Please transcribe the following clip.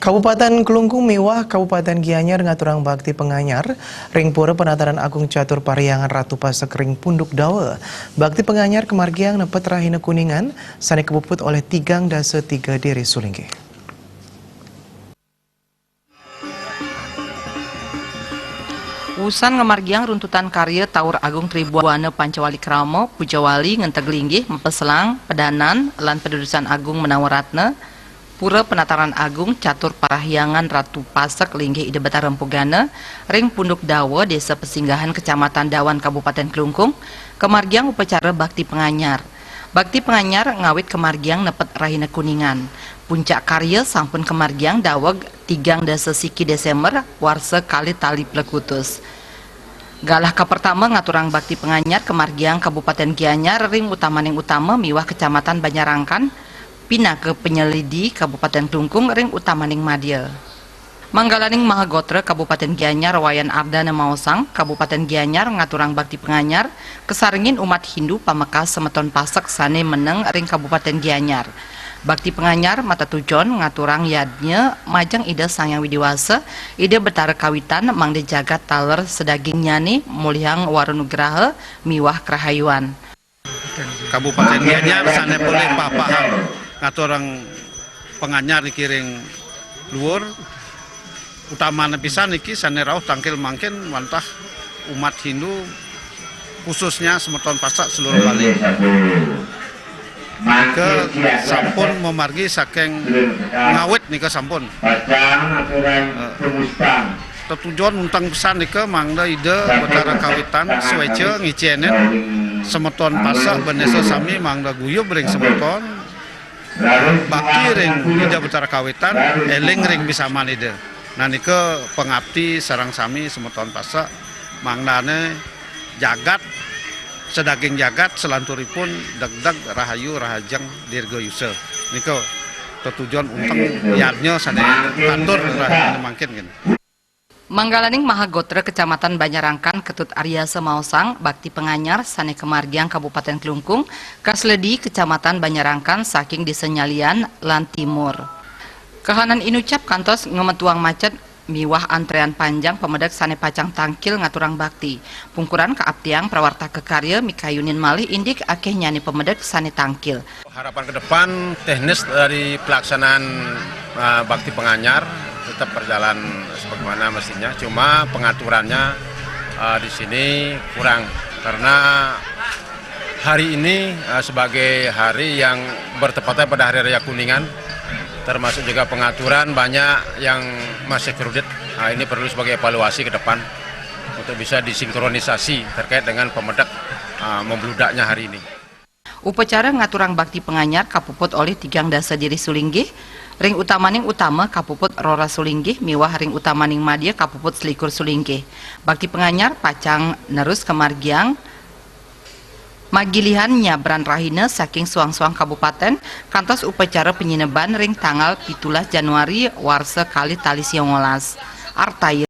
Kabupaten Kelungkung miwah Kabupaten Gianyar ngaturang bakti penganyar ring pura penataran agung catur pariangan Ratu Pasek ring Punduk Dawa. Bakti penganyar kemargiang nepet rahina kuningan sane kebuput oleh tigang dasa tiga diri sulingge. Usan ngemargiang runtutan karya Taur Agung Tribuana Pancawali Kramo, Pujawali Ngenteglinggih, Mpeselang, Pedanan, Lan Pedudusan Agung Menawaratna, Pura Penataran Agung Catur Parahyangan Ratu Pasek Linggih Ide Betara Rempugana, ring Punduk Dawa Desa Pesinggahan Kecamatan Dawan Kabupaten Kelungkung, kemargiang upacara bakti penganyar. Bakti penganyar ngawit kemargiang nepet rahina kuningan. Puncak karya sampun kemargiang daweg tigang dasa siki Desember warsa kali tali plekutus. Galah ka pertama ngaturang bakti penganyar kemargiang Kabupaten Gianyar ring utamaning utama miwah Kecamatan Banyarangkan, pina ke penyelidi Kabupaten Kelungkung ring utamaning Madya. Manggalaning Mahagotra Kabupaten Gianyar Wayan Ardana Maosang Kabupaten Gianyar ngaturang bakti penganyar kesaringin umat Hindu pamekas semeton Pasek sane meneng ring Kabupaten Gianyar. Bakti penganyar mata tujon ngaturang yadnya majang ida Sangyang Widiwasa ide betara kawitan mangde jagat taler sedaging nyani mulyang warunugraha miwah kerahayuan. Kabupaten Gianyar sane boleh papahang ngaturang penganyar niki ring luhur utama pisan niki sane rauh tangkil mangkin wantah umat Hindu khususnya semeton Pasek seluruh Bali ke sampun memargi saking ngawit nika sampun tetujuan untang pesan nika mangda ide betara kawitan suwece ngicienin semeton Pasek benesa sami mangda guyub ring semeton bakti ring ide betara kawitan eling ring bisaman ide. Nah nika pengabdi sarang sami semeton Pasek mangdane jagat sedaging jagat selanturipun degdeg rahayu rahajeng dirga yuse. Nika tetujuan untang yadnya sane kantor rahina mangkin gini. Manggalaning Mahagotra Kecamatan Banyarangkan Ketut Arya Semaosang bakti penganyar sane kemargiang Kabupaten Kelungkung kasledi Kecamatan Banyarangkan saking disenyalian lan timur. Kahanan inucap kantos ngemetuang macet miwah antrean panjang pemedak sane pacang tangkil ngaturang bakti. Pungkuran kaaptiang prawarta kekarya Mikayunin Malih indik akeh nyani pemedak sane tangkil. Harapan ke depan teknis dari pelaksanaan bakti penganyar tetap berjalan sebagaimana mestinya, cuma pengaturannya di sini kurang karena hari ini sebagai hari yang bertepatan pada Hari Raya Kuningan, termasuk juga pengaturan banyak yang masih kredit. Nah, ini perlu sebagai evaluasi ke depan untuk bisa disinkronisasi terkait dengan pemedak membludaknya hari ini. Upacara ngaturang bakti penganyar kapuput oleh tigang dasa diri sulinggih, ring utamaning utama kapuput Rora Sulinggih, miwah ring utamaning Madya kapuput selikur Sulinggih. Bakti penganyar pacang nerus kemargiang magilihan nyabran rahina saking suang-suang kabupaten kantos upacara penyineban ring tanggal 17 Januari warsa kali tali 19 artaya